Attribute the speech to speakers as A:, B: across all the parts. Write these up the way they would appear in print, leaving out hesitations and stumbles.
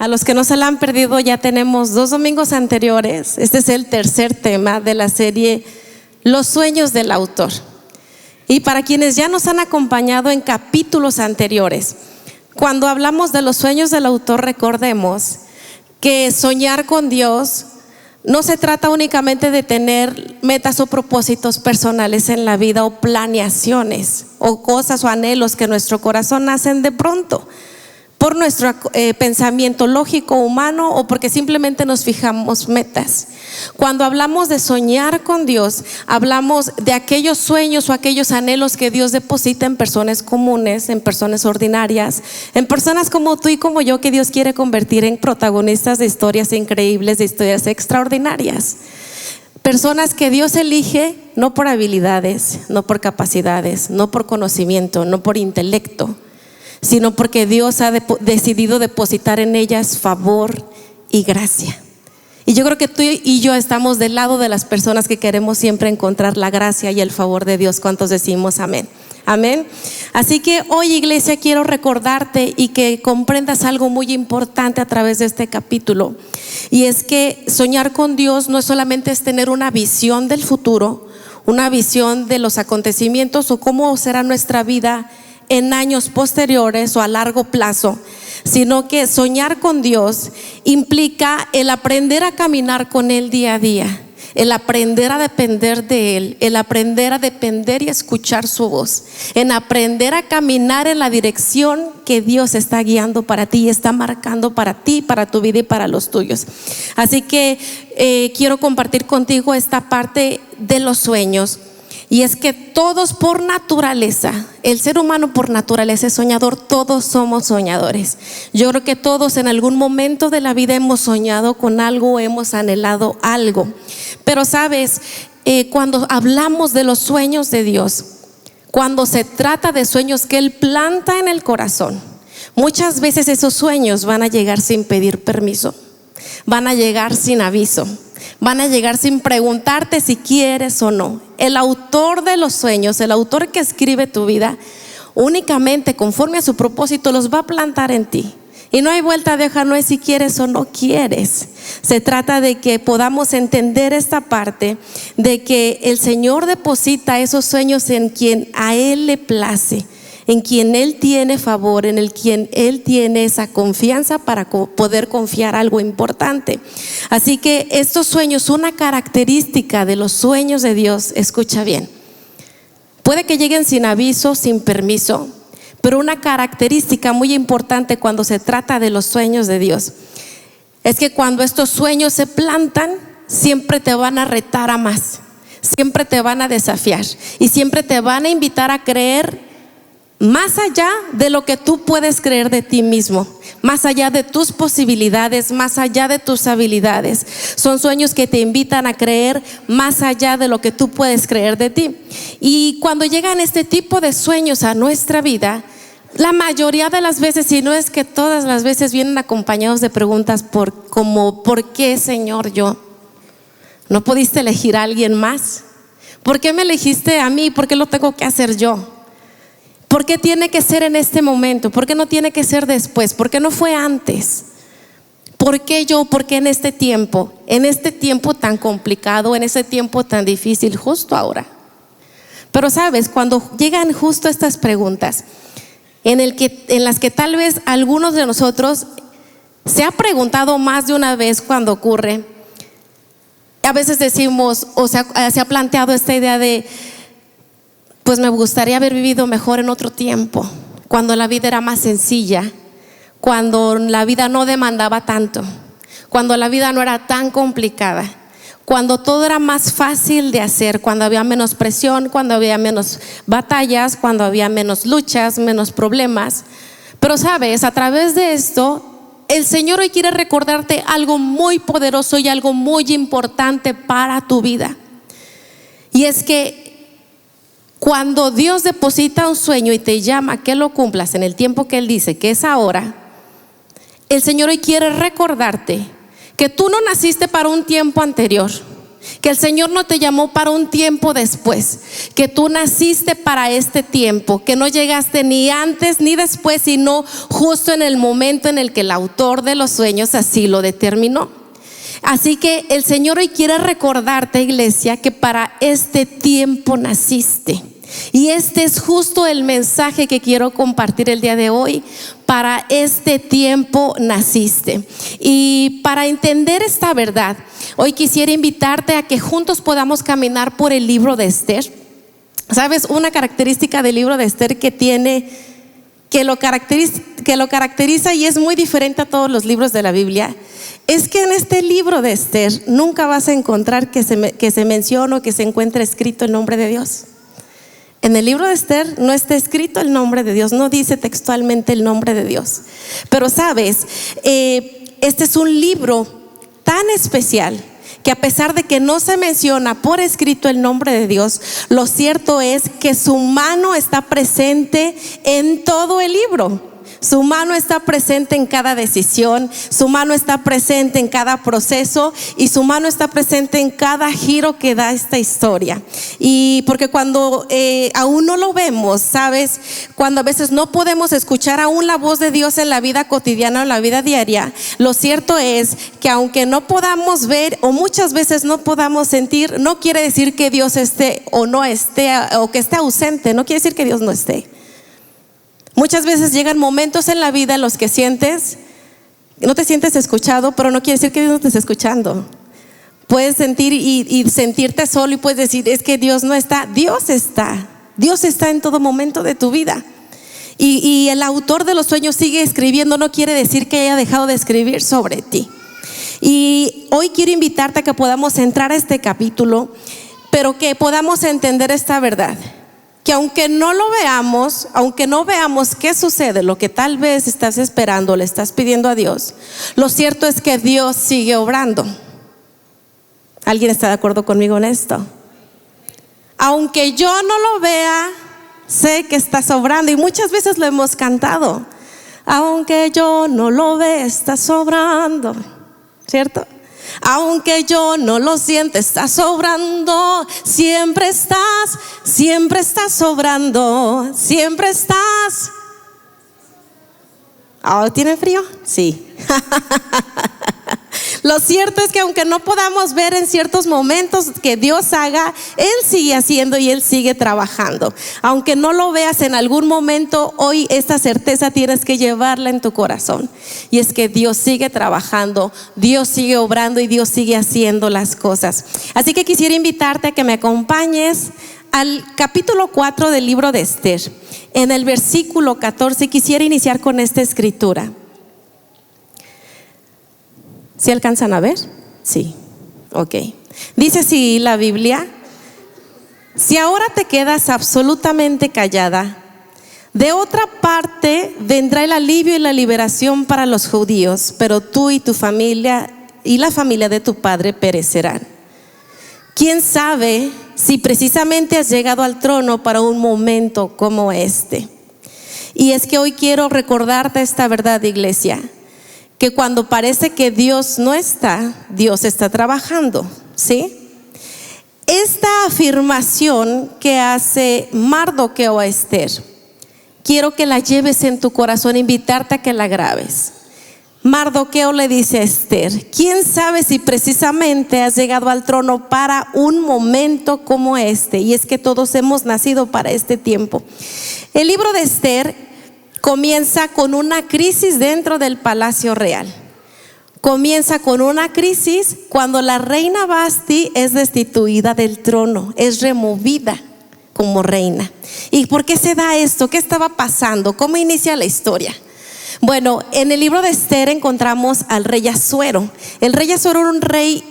A: A los que no se la han perdido, ya tenemos 2 domingos anteriores. Este es el tercer tema de la serie Los sueños del autor. Y para quienes ya nos han acompañado en capítulos anteriores, cuando hablamos de los sueños del autor, recordemos que soñar con Dios no se trata únicamente de tener metas o propósitos personales en la vida, o planeaciones o cosas o anhelos que nuestro corazón nacen de pronto por nuestro pensamiento lógico humano, o porque simplemente nos fijamos metas. Cuando hablamos de soñar con Dios, hablamos de aquellos sueños o aquellos anhelos que Dios deposita en personas comunes, en personas ordinarias, en personas como tú y como yo, que Dios quiere convertir en protagonistas de historias increíbles, de historias extraordinarias. Personas que Dios elige no por habilidades, no por capacidades, no por conocimiento, no por intelecto, sino porque Dios ha decidido depositar en ellas favor y gracia. Y yo creo que tú y yo estamos del lado de las personas que queremos siempre encontrar la gracia y el favor de Dios. ¿Cuántos decimos amén? Amén. Así que hoy, iglesia, quiero recordarte y que comprendas algo muy importante a través de este capítulo. Y es que soñar con Dios no es solamente tener una visión del futuro, una visión de los acontecimientos o cómo será nuestra vida en años posteriores o a largo plazo, sino que soñar con Dios implica el aprender a caminar con Él día a día, el aprender a depender de Él, el aprender a depender y escuchar su voz, en aprender a caminar en la dirección que Dios está guiando para ti y está marcando para ti, para tu vida y para los tuyos. Así que quiero compartir contigo esta parte de los sueños. Y es que todos por naturaleza, el ser humano por naturaleza es soñador, todos somos soñadores. Yo creo que todos en algún momento de la vida hemos soñado con algo, hemos anhelado algo. Pero sabes, cuando hablamos de los sueños de Dios, cuando se trata de sueños que Él planta en el corazón, muchas veces esos sueños van a llegar sin pedir permiso, van a llegar sin aviso, van a llegar sin preguntarte si quieres o no. El autor de los sueños, el autor que escribe tu vida, únicamente conforme a su propósito los va a plantar en ti. Y no hay vuelta de hoja, no es si quieres o no quieres. Se trata de que podamos entender esta parte de que el Señor deposita esos sueños en quien a Él le place, en quien Él tiene favor, en el quien Él tiene esa confianza para poder confiar algo importante. Así que estos sueños, una característica de los sueños de Dios, escucha bien, puede que lleguen sin aviso, sin permiso, pero una característica muy importante cuando se trata de los sueños de Dios es que cuando estos sueños se plantan, siempre te van a retar a más, siempre te van a desafiar y siempre te van a invitar a creer más allá de lo que tú puedes creer de ti mismo, más allá de tus posibilidades, más allá de tus habilidades. Son sueños que te invitan a creer más allá de lo que tú puedes creer de ti. Y cuando llegan este tipo de sueños a nuestra vida, la mayoría de las veces, si no es que todas las veces, vienen acompañados de preguntas como ¿por qué, Señor, yo? ¿No pudiste elegir a alguien más? ¿Por qué me elegiste a mí? ¿Por qué lo tengo que hacer yo? ¿Por qué tiene que ser en este momento? ¿Por qué no tiene que ser después? ¿Por qué no fue antes? ¿Por qué yo? ¿Por qué en este tiempo? En este tiempo tan complicado, en ese tiempo tan difícil, justo ahora. Pero sabes, cuando llegan justo estas preguntas, en las que tal vez algunos de nosotros se ha preguntado más de una vez cuando ocurre, a veces decimos, o se ha planteado esta idea de, pues me gustaría haber vivido mejor en otro tiempo, cuando la vida era más sencilla, cuando la vida no demandaba tanto, cuando la vida no era tan complicada, cuando todo era más fácil de hacer, cuando había menos presión, cuando había menos batallas, cuando había menos luchas, menos problemas. Pero sabes, a través de esto, el Señor hoy quiere recordarte algo muy poderoso y algo muy importante para tu vida. Y es que cuando Dios deposita un sueño y te llama a que lo cumplas en el tiempo que Él dice que es ahora, el Señor hoy quiere recordarte que tú no naciste para un tiempo anterior, que el Señor no te llamó para un tiempo después, que tú naciste para este tiempo, que no llegaste ni antes ni después, sino justo en el momento en el que el autor de los sueños así lo determinó. Así que el Señor hoy quiere recordarte, iglesia, que para este tiempo naciste. Y este es justo el mensaje que quiero compartir el día de hoy. Para este tiempo naciste. Y para entender esta verdad, hoy quisiera invitarte a que juntos podamos caminar por el libro de Esther. ¿Sabes? Una característica del libro de Esther que lo caracteriza y es muy diferente a todos los libros de la Biblia, es que en este libro de Esther nunca vas a encontrar que se mencione o que se encuentre escrito el nombre de Dios. En el libro de Esther no está escrito el nombre de Dios, no dice textualmente el nombre de Dios. Pero sabes, este es un libro tan especial que a pesar de que no se menciona por escrito el nombre de Dios, lo cierto es que su mano está presente en todo el libro. Su mano está presente en cada decisión, su mano está presente en cada proceso y su mano está presente en cada giro que da esta historia. Y porque cuando aún no lo vemos, ¿sabes? Cuando a veces no podemos escuchar aún la voz de Dios en la vida cotidiana o en la vida diaria, lo cierto es que aunque no podamos ver o muchas veces no podamos sentir, no quiere decir que Dios esté o no esté o que esté ausente, no quiere decir que Dios no esté. Muchas veces llegan momentos en la vida en los que no te sientes escuchado, pero no quiere decir que Dios no te esté escuchando. Puedes sentir y sentirte solo y puedes decir, es que Dios no está. Dios está en todo momento de tu vida. Y el autor de los sueños sigue escribiendo, no quiere decir que haya dejado de escribir sobre ti. Y hoy quiero invitarte a que podamos entrar a este capítulo, pero que podamos entender esta verdad. Que aunque no lo veamos, aunque no veamos qué sucede, lo que tal vez estás esperando, le estás pidiendo a Dios, lo cierto es que Dios sigue obrando. ¿Alguien está de acuerdo conmigo en esto? Aunque yo no lo vea, sé que estás obrando. Y muchas veces lo hemos cantado. Aunque yo no lo vea, estás obrando, ¿cierto? Aunque yo no lo sienta, estás obrando. Siempre estás obrando. Siempre estás. ¿Ahora tienen frío? Sí. Lo cierto es que aunque no podamos ver en ciertos momentos que Dios haga, Él sigue haciendo y Él sigue trabajando. Aunque no lo veas en algún momento, hoy esta certeza tienes que llevarla en tu corazón. Y es que Dios sigue trabajando, Dios sigue obrando y Dios sigue haciendo las cosas. Así que quisiera invitarte a que me acompañes al capítulo 4 del libro de Esther. En el versículo 14 quisiera iniciar con esta escritura. ¿Sí alcanzan a ver? Sí, ok. Dice así la Biblia: si ahora te quedas absolutamente callada, de otra parte vendrá el alivio y la liberación para los judíos, pero tú y tu familia y la familia de tu padre perecerán. ¿Quién sabe si precisamente has llegado al trono para un momento como este? Y es que hoy quiero recordarte esta verdad, iglesia, que cuando parece que Dios no está, Dios está trabajando, ¿sí? Esta afirmación que hace Mardoqueo a Esther, quiero que la lleves en tu corazón, invitarte a que la grabes. Mardoqueo le dice a Esther: ¿quién sabe si precisamente has llegado al trono para un momento como este? Y es que todos hemos nacido para este tiempo. El libro de Esther comienza con una crisis dentro del palacio real. Comienza con una crisis cuando la reina Vasti es destituida del trono, es removida como reina. ¿Y por qué se da esto? ¿Qué estaba pasando? ¿Cómo inicia la historia? Bueno, en el libro de Esther encontramos al rey Asuero. El rey Asuero era un rey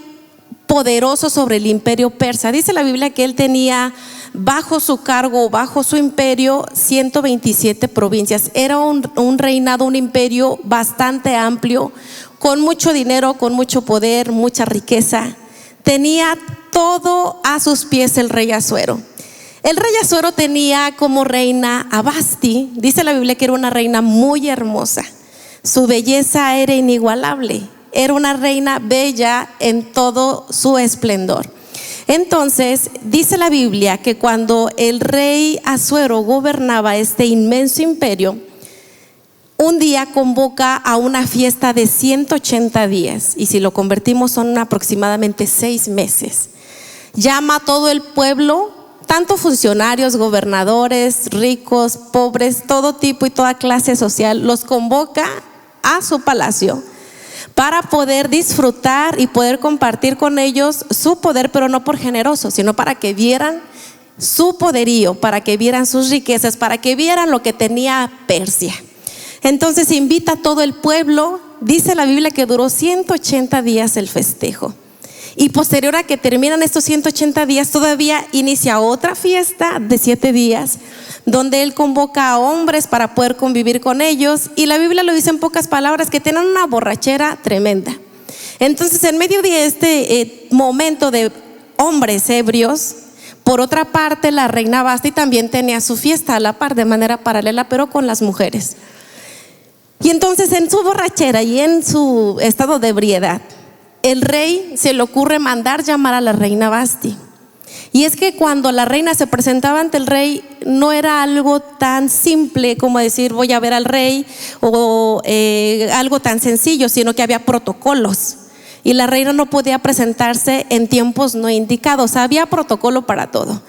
A: poderoso sobre el imperio persa. Dice la Biblia que él tenía bajo su cargo, bajo su imperio, 127 provincias. Era un reinado, un imperio bastante amplio, con mucho dinero, con mucho poder, mucha riqueza. Tenía todo a sus pies el rey Asuero. El rey Asuero tenía como reina a Vasti. Dice la Biblia que era una reina muy hermosa. Su belleza era inigualable. Era una reina bella en todo su esplendor. Entonces, dice la Biblia que cuando el rey Asuero gobernaba este inmenso imperio, un día convoca a una fiesta de 180 días, y si lo convertimos son aproximadamente 6 meses. Llama a todo el pueblo, tanto funcionarios, gobernadores, ricos, pobres, todo tipo y toda clase social, los convoca a su palacio para poder disfrutar y poder compartir con ellos su poder, pero no por generosos, sino para que vieran su poderío, para que vieran sus riquezas, para que vieran lo que tenía Persia. Entonces invita a todo el pueblo. Dice la Biblia que duró 180 días el festejo. Y posterior a que terminan estos 180 días, todavía inicia otra fiesta de 7 días, donde él convoca a hombres para poder convivir con ellos. Y la Biblia lo dice en pocas palabras, que tienen una borrachera tremenda. Entonces, en medio de este momento de hombres ebrios, por otra parte, la reina Vasti también tenía su fiesta a la par, de manera paralela, pero con las mujeres. Y entonces, en su borrachera y en su estado de ebriedad, el rey se le ocurre mandar llamar a la reina Vasti. Y es que cuando la reina se presentaba ante el rey, no era algo tan simple como decir voy a ver al rey, o algo tan sencillo, sino que había protocolos. Y la reina no podía presentarse en tiempos no indicados, había protocolo para todo.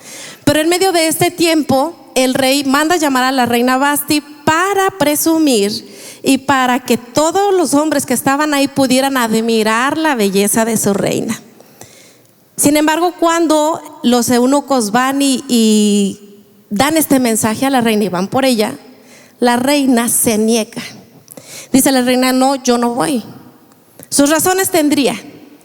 A: Pero en medio de este tiempo, el rey manda llamar a la reina Vasti para presumir y para que todos los hombres que estaban ahí pudieran admirar la belleza de su reina. Sin embargo, cuando los eunucos van y dan este mensaje a la reina y van por ella, la reina se niega. Dice la reina: no, yo no voy. Sus razones tendría,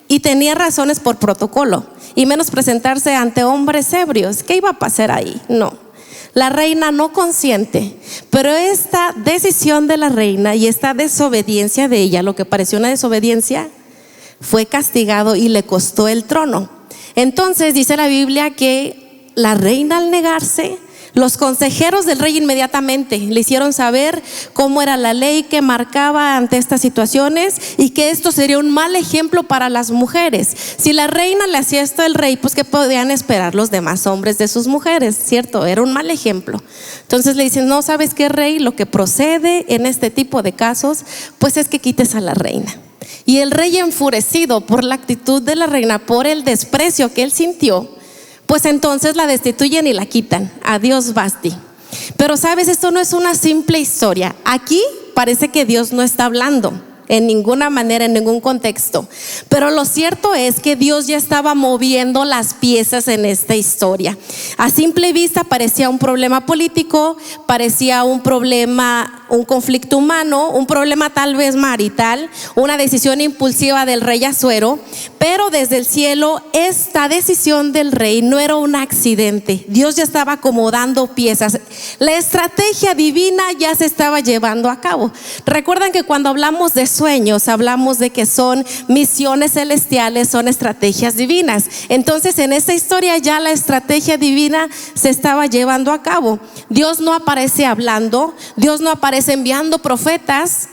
A: y tenía razones por protocolo, y menos presentarse ante hombres ebrios. ¿Qué iba a pasar ahí? No. La reina no consiente, pero esta decisión de la reina y esta desobediencia de ella, lo que pareció una desobediencia, fue castigado y le costó el trono. Entonces dice la Biblia que la reina, al negarse, los consejeros del rey inmediatamente le hicieron saber cómo era la ley que marcaba ante estas situaciones y que esto sería un mal ejemplo para las mujeres. Si la reina le hacía esto al rey, pues ¿qué podían esperar los demás hombres de sus mujeres? ¿Cierto? Era un mal ejemplo. Entonces le dicen: no, ¿sabes qué, rey? Lo que procede en este tipo de casos, pues es que quites a la reina. Y el rey, enfurecido por la actitud de la reina, por el desprecio que él sintió, pues entonces la destituyen y la quitan. Adiós, Vasti. Pero sabes, esto no es una simple historia. Aquí parece que Dios no está hablando en ninguna manera, en ningún contexto. Pero lo cierto es que Dios ya estaba moviendo las piezas en esta historia. A simple vista parecía un problema político, parecía un problema, un conflicto humano, un problema tal vez marital, una decisión impulsiva del rey Asuero. Pero desde el cielo, esta decisión del rey no era un accidente. Dios ya estaba acomodando piezas. La estrategia divina ya se estaba llevando a cabo. Recuerdan que cuando hablamos de sueños, hablamos de que son misiones celestiales, son estrategias divinas. Entonces, en esta historia ya la estrategia divina se estaba llevando a cabo. Dios no aparece hablando, Dios no aparece enviando profetas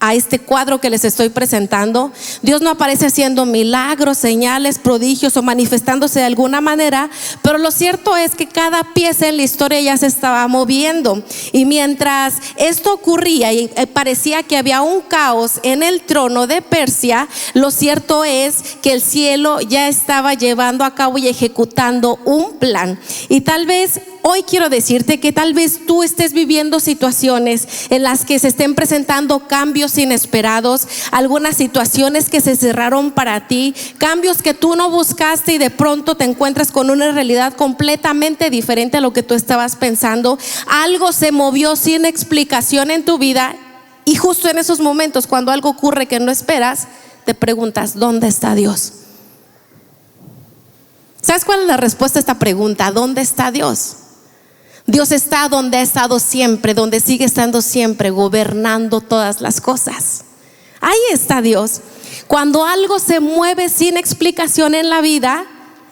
A: a este cuadro que les estoy presentando. Dios no aparece haciendo milagros, señales, prodigios o manifestándose de alguna manera, pero lo cierto es que cada pieza en la historia ya se estaba moviendo. Y mientras esto ocurría y parecía que había un caos en el trono de Persia, lo cierto es que el cielo ya estaba llevando a cabo y ejecutando un plan. Y tal vez hoy quiero decirte que tal vez tú estés viviendo situaciones en las que se estén presentando cambios inesperados, algunas situaciones que se cerraron para ti, cambios que tú no buscaste y de pronto te encuentras con una realidad completamente diferente a lo que tú estabas pensando. Algo se movió sin explicación en tu vida, y justo en esos momentos, cuando algo ocurre que no esperas, te preguntas: ¿dónde está Dios? ¿Sabes cuál es la respuesta a esta pregunta? ¿Dónde está Dios? Dios está donde ha estado siempre, donde sigue estando siempre, gobernando todas las cosas. Ahí está Dios. Cuando algo se mueve sin explicación en la vida,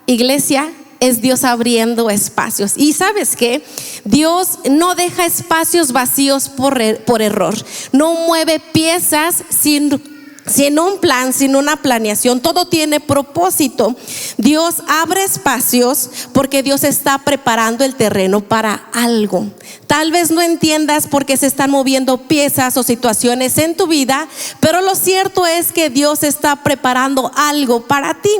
A: iglesia, es Dios abriendo espacios. Y ¿sabes qué? Dios no deja espacios vacíos por error. No mueve piezas sin sin un plan, sin una planeación. Todo tiene propósito. Dios abre espacios porque Dios está preparando el terreno para algo. Tal vez no entiendas por qué se están moviendo piezas o situaciones en tu vida, pero lo cierto es que Dios está preparando algo para ti.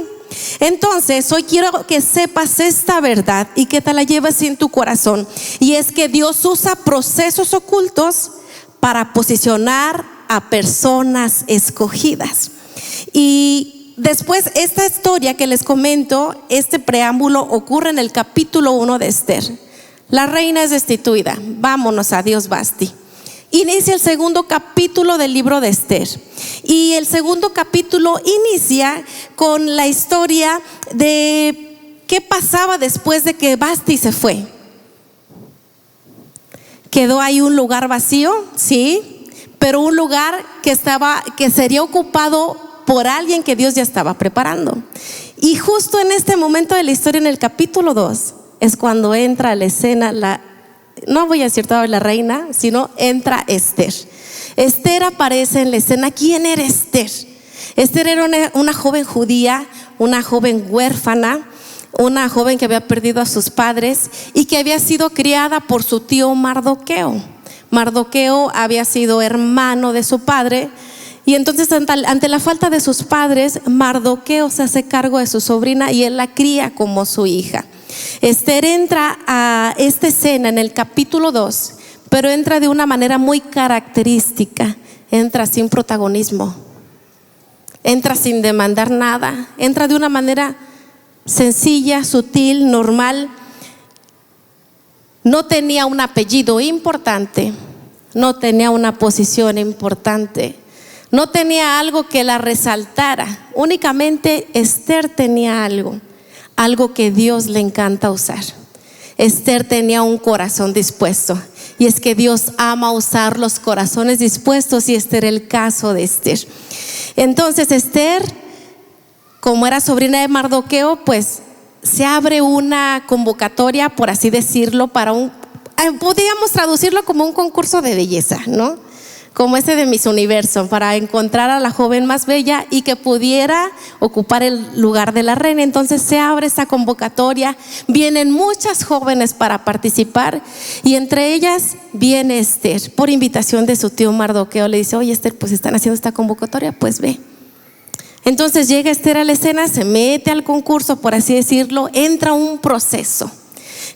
A: Entonces hoy quiero que sepas esta verdad y que te la lleves en tu corazón, y es que Dios usa procesos ocultos para posicionar a personas escogidas. Y después, esta historia que les comento, este preámbulo ocurre en el capítulo 1 de Esther. La reina es destituida. Vámonos a Dios, Basti. Inicia el segundo capítulo del libro de Esther, y el segundo capítulo inicia con la historia de qué pasaba después de que Basti se fue. Quedó ahí un lugar vacío, sí, pero un lugar que sería ocupado por alguien que Dios ya estaba preparando. Y justo en este momento de la historia, en el capítulo 2, es cuando entra a la escena no voy a decir todavía la reina, sino entra Esther. Esther aparece en la escena. ¿Quién era Esther? Esther era una joven judía, una joven huérfana, una joven que había perdido a sus padres y que había sido criada por su tío Mardoqueo. Mardoqueo había sido hermano de su padre, y entonces ante la falta de sus padres, Mardoqueo se hace cargo de su sobrina y él la cría como su hija. Esther entra a esta escena en el capítulo 2, pero entra de una manera muy característica. Entra sin protagonismo, entra sin demandar nada, entra de una manera sencilla, sutil, normal. No tenía un apellido importante, no tenía una posición importante, no tenía algo que la resaltara. Únicamente Esther tenía algo que Dios le encanta usar. Esther tenía un corazón dispuesto, y es que Dios ama usar los corazones dispuestos, y este era el caso de Esther. Entonces Esther, como era sobrina de Mardoqueo, pues se abre una convocatoria, por así decirlo, podríamos traducirlo como un concurso de belleza, ¿no? Como ese de Miss Universo, para encontrar a la joven más bella y que pudiera ocupar el lugar de la reina. Entonces se abre esta convocatoria, vienen muchas jóvenes para participar, y entre ellas viene Esther, por invitación de su tío Mardoqueo. Le dice: oye, Esther, pues están haciendo esta convocatoria, pues ve. Entonces llega Esther a la escena, se mete al concurso, por así decirlo, entra un proceso.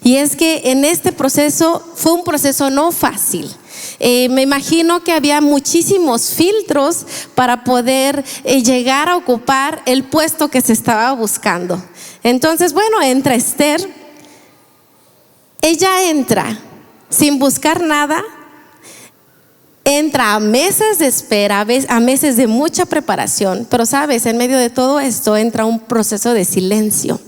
A: Y es que en este proceso fue un proceso no fácil. Me imagino que había muchísimos filtros para poder llegar a ocupar el puesto que se estaba buscando. Entonces, bueno, entra Esther. Ella entra sin buscar nada, entra a meses de espera, a meses de mucha preparación. Pero sabes, en medio de todo esto entra un proceso de silencio.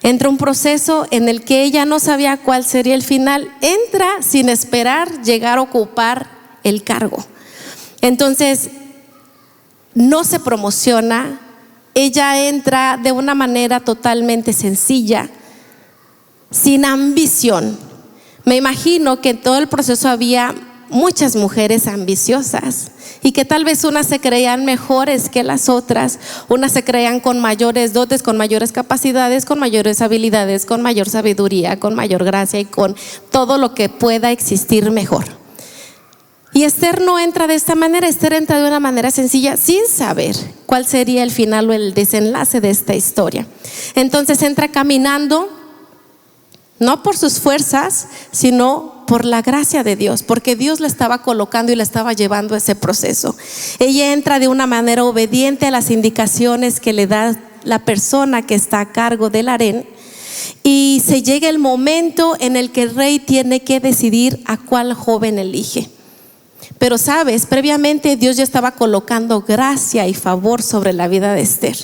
A: Entra un proceso en el que ella no sabía cuál sería el final. Entra sin esperar llegar a ocupar el cargo. Entonces no se promociona. Ella entra de una manera totalmente sencilla, sin ambición. Me imagino que en todo el proceso había muchas mujeres ambiciosas, y que tal vez unas se creían mejores que las otras, unas se creían con mayores dotes, con mayores capacidades, con mayores habilidades, con mayor sabiduría, con mayor gracia y con todo lo que pueda existir mejor. Y Esther no entra de esta manera. Esther entra de una manera sencilla, sin saber cuál sería el final o el desenlace de esta historia. Entonces entra caminando, no por sus fuerzas, sino por la gracia de Dios, porque Dios la estaba colocando y la estaba llevando a ese proceso. Ella entra de una manera obediente a las indicaciones que le da la persona que está a cargo del harén, y se llega el momento en el que el rey tiene que decidir a cuál joven elige. Pero sabes, previamente Dios ya estaba colocando gracia y favor sobre la vida de Esther.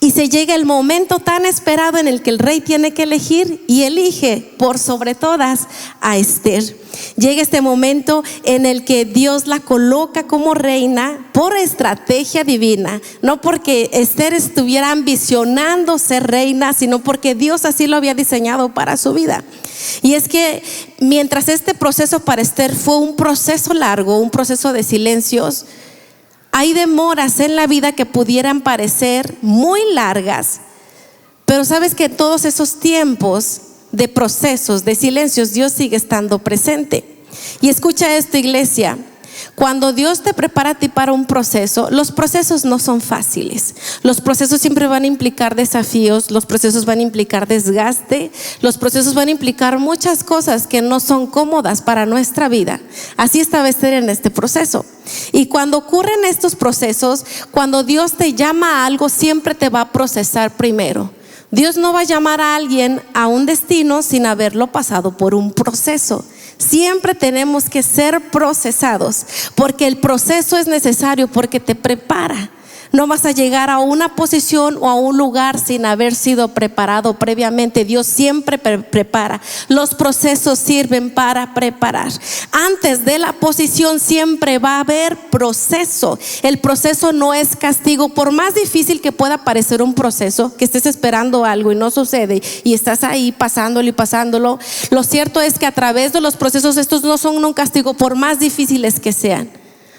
A: Y se llega el momento tan esperado en el que el rey tiene que elegir, y elige por sobre todas a Esther. Llega este momento en el que Dios la coloca como reina por estrategia divina, no porque Esther estuviera ambicionando ser reina, sino porque Dios así lo había diseñado para su vida. Y es que mientras este proceso para Esther fue un proceso largo, un proceso de silencios, Hay demoras en la vida que pudieran parecer muy largas, pero sabes que todos esos tiempos de procesos, de silencios, Dios sigue estando presente. Y escucha esto, iglesia. Cuando Dios te prepara a ti para un proceso, los procesos no son fáciles. Los procesos siempre van a implicar desafíos, los procesos van a implicar desgaste, los procesos van a implicar muchas cosas que no son cómodas para nuestra vida. Así estaba Esther en este proceso. Y cuando ocurren estos procesos, cuando Dios te llama a algo, siempre te va a procesar primero. Dios no va a llamar a alguien a un destino sin haberlo pasado por un proceso. Siempre tenemos que ser procesados, porque el proceso es necesario, porque te prepara. No vas a llegar a una posición o a un lugar sin haber sido preparado previamente. Dios siempre prepara. Los procesos sirven para preparar. Antes de la posición siempre va a haber proceso. El proceso no es castigo. Por más difícil que pueda parecer un proceso, que estés esperando algo y no sucede y estás ahí pasándolo y pasándolo, lo cierto es que a través de los procesos, estos no son un castigo por más difíciles que sean.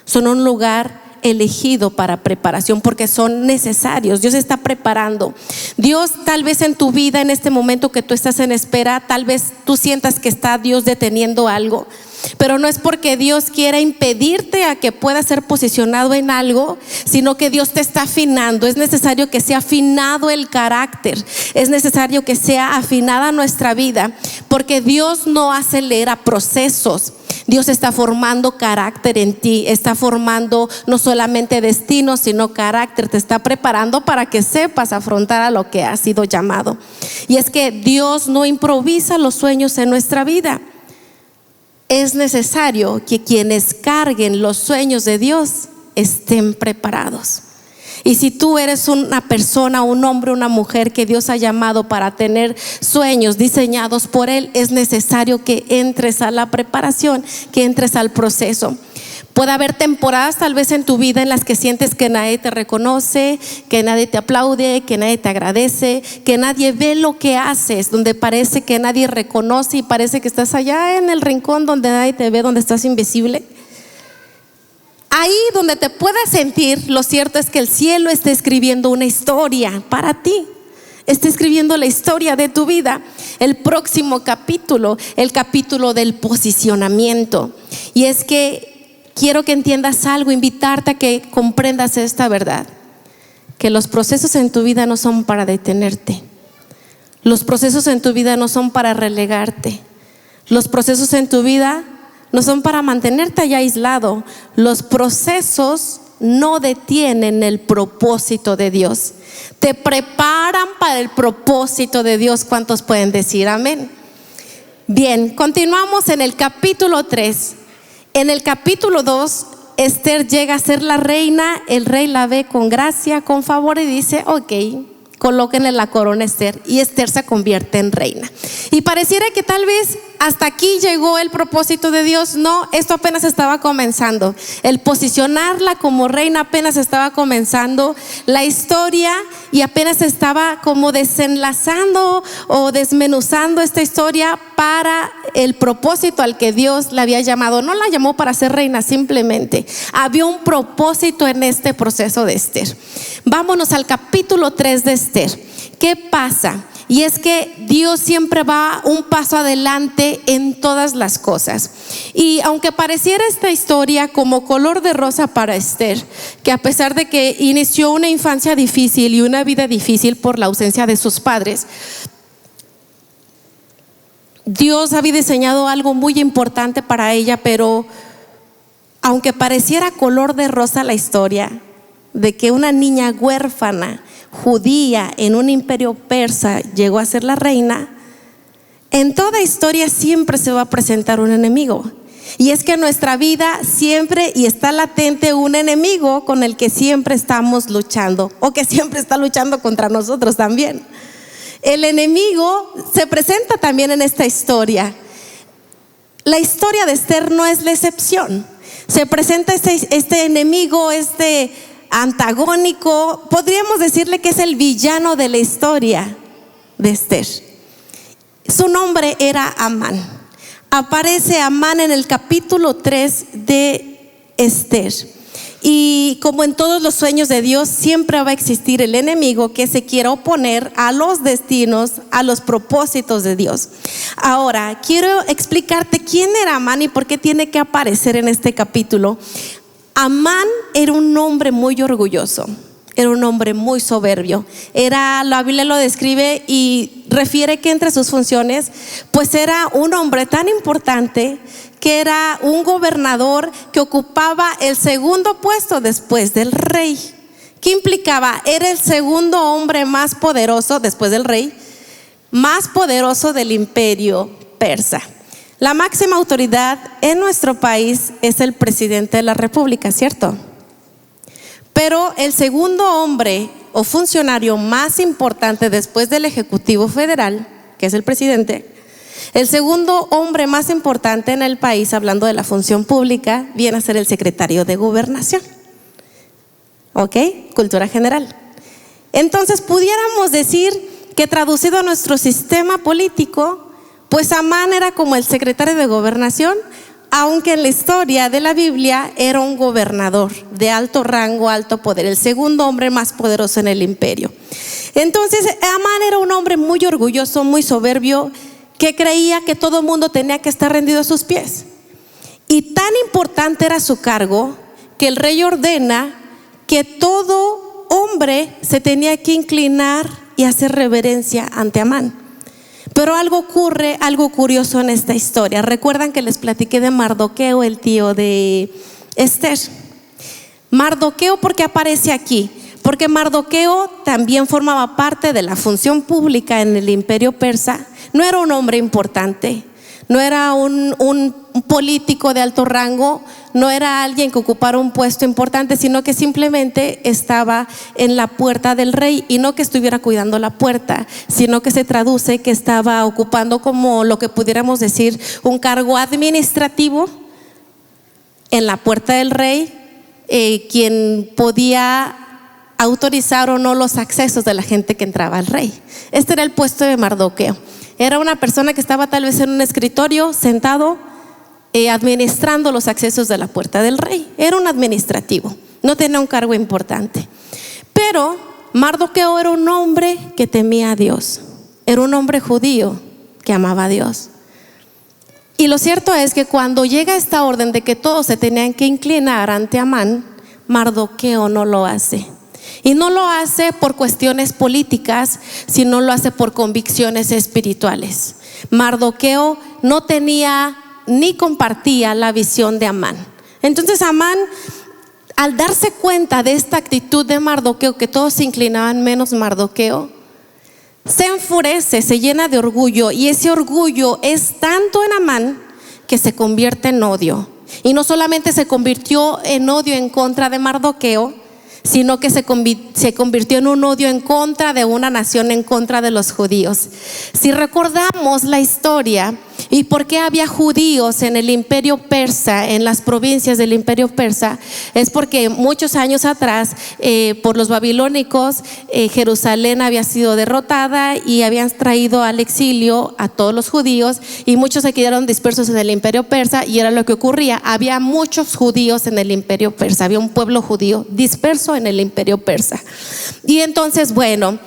A: Son un lugar elegido para preparación, porque son necesarios. Dios está preparando. Dios, tal vez en tu vida, en este momento que tú estás en espera, tal vez tú sientas que está Dios deteniendo algo, pero no es porque Dios quiera impedirte a que puedas ser posicionado en algo, sino que Dios te está afinando. Es necesario que sea afinado el carácter, es necesario que sea afinada nuestra vida, porque Dios no acelera procesos. Dios está formando carácter en ti, está formando no solamente destino, sino carácter. Te está preparando para que sepas afrontar a lo que has sido llamado. Y es que Dios no improvisa los sueños en nuestra vida. Es necesario que quienes carguen los sueños de Dios estén preparados. Y si tú eres una persona, un hombre, una mujer que Dios ha llamado para tener sueños diseñados por Él, es necesario que entres a la preparación, que entres al proceso. Puede haber temporadas tal vez en tu vida en las que sientes que nadie te reconoce, que nadie te aplaude, que nadie te agradece, que nadie ve lo que haces, donde parece que nadie reconoce y parece que estás allá en el rincón donde nadie te ve, donde estás invisible. Ahí donde te puedas sentir, lo cierto es que el cielo está escribiendo una historia para ti. Está escribiendo la historia de tu vida. El próximo capítulo, el capítulo del posicionamiento. Y es que quiero que entiendas algo, invitarte a que comprendas esta verdad: que los procesos en tu vida no son para detenerte. Los procesos en tu vida no son para relegarte. Los procesos en tu vida no son para mantenerte allá aislado. Los procesos no detienen el propósito de Dios. Te preparan para el propósito de Dios. ¿Cuántos pueden decir amén? Bien, continuamos en el capítulo 3. En el capítulo 2, Esther llega a ser la reina. El rey la ve con gracia, con favor, y dice: ok, colóquenle la corona a Esther. Y Esther se convierte en reina. Y pareciera que tal vez hasta aquí llegó el propósito de Dios. No, esto apenas estaba comenzando. El posicionarla como reina apenas estaba comenzando la historia, y apenas estaba como desenlazando o desmenuzando esta historia para el propósito al que Dios la había llamado. No la llamó para ser reina, simplemente había un propósito en este proceso de Esther. Vámonos al capítulo 3 de Esther. ¿Qué pasa? Y es que Dios siempre va un paso adelante en todas las cosas. Y aunque pareciera esta historia como color de rosa para Esther, que a pesar de que inició una infancia difícil y una vida difícil por la ausencia de sus padres, Dios había diseñado algo muy importante para ella. Pero aunque pareciera color de rosa la historia de que una niña huérfana judía en un imperio persa llegó a ser la reina, en toda historia siempre se va a presentar un enemigo. Y es que en nuestra vida siempre y está latente un enemigo con el que siempre estamos luchando, o que siempre está luchando contra nosotros también. El enemigo se presenta también en esta historia. La historia de Esther no es la excepción. Se presenta este enemigo, este antagónico. Podríamos decirle que es el villano de la historia de Esther. Su nombre era Amán. Aparece Amán en el capítulo 3 de Esther. Y como en todos los sueños de Dios, siempre va a existir el enemigo que se quiera oponer a los destinos, a los propósitos de Dios. Ahora, quiero explicarte quién era Amán y por qué tiene que aparecer en este capítulo. Amán era un hombre muy orgulloso. Era un hombre muy soberbio. La Biblia lo describe y refiere que entre sus funciones, pues era un hombre tan importante que era un gobernador que ocupaba el segundo puesto después del rey. ¿Qué implicaba? Era el segundo hombre más poderoso después del rey, más poderoso del imperio persa. La máxima autoridad en nuestro país es el presidente de la República, ¿cierto? Pero el segundo hombre o funcionario más importante después del Ejecutivo Federal, que es el presidente, el segundo hombre más importante en el país, hablando de la función pública, viene a ser el secretario de Gobernación. ¿Ok? Cultura general. Entonces pudiéramos decir que traducido a nuestro sistema político, pues Amán era como el secretario de Gobernación, aunque en la historia de la Biblia era un gobernador de alto rango, alto poder, el segundo hombre más poderoso en el imperio. Entonces Amán era un hombre muy orgulloso, muy soberbio, que creía que todo el mundo tenía que estar rendido a sus pies. Y tan importante era su cargo que el rey ordena que todo hombre se tenía que inclinar y hacer reverencia ante Amán. Pero algo ocurre, algo curioso en esta historia. Recuerdan que les platiqué de Mardoqueo, el tío de Esther. Mardoqueo, ¿por qué aparece aquí? Porque Mardoqueo también formaba parte de la función pública en el imperio persa. No era un hombre importante, no era un político de alto rango, no era alguien que ocupara un puesto importante, sino que simplemente estaba en la puerta del rey, y no que estuviera cuidando la puerta, sino que se traduce que estaba ocupando como lo que pudiéramos decir un cargo administrativo en la puerta del rey, quien podía autorizar o no los accesos de la gente que entraba al rey. Este era el puesto de Mardoqueo. Era una persona que estaba tal vez en un escritorio sentado administrando los accesos de la puerta del rey. Era un administrativo, no tenía un cargo importante. Pero Mardoqueo era un hombre que temía a Dios. Era un hombre judío que amaba a Dios. Y lo cierto es que cuando llega esta orden de que todos se tenían que inclinar ante Amán, Mardoqueo no lo hace. Y no lo hace por cuestiones políticas, sino lo hace por convicciones espirituales. Mardoqueo no tenía ni compartía la visión de Amán. Entonces Amán, al darse cuenta de esta actitud de Mardoqueo, que todos se inclinaban menos Mardoqueo, se enfurece, se llena de orgullo, y ese orgullo es tanto en Amán que se convierte en odio. Y no solamente se convirtió en odio en contra de Mardoqueo, sino que se convirtió en un odio en contra de una nación, en contra de los judíos. Si recordamos la historia y por qué había judíos en el imperio persa, en las provincias del imperio persa, es porque muchos años atrás, por los babilónicos, Jerusalén había sido derrotada y habían traído al exilio a todos los judíos, y muchos se quedaron dispersos en el imperio persa. Y era lo que ocurría: había muchos judíos en el imperio persa, había un pueblo judío disperso en el imperio persa. Y entonces, bueno,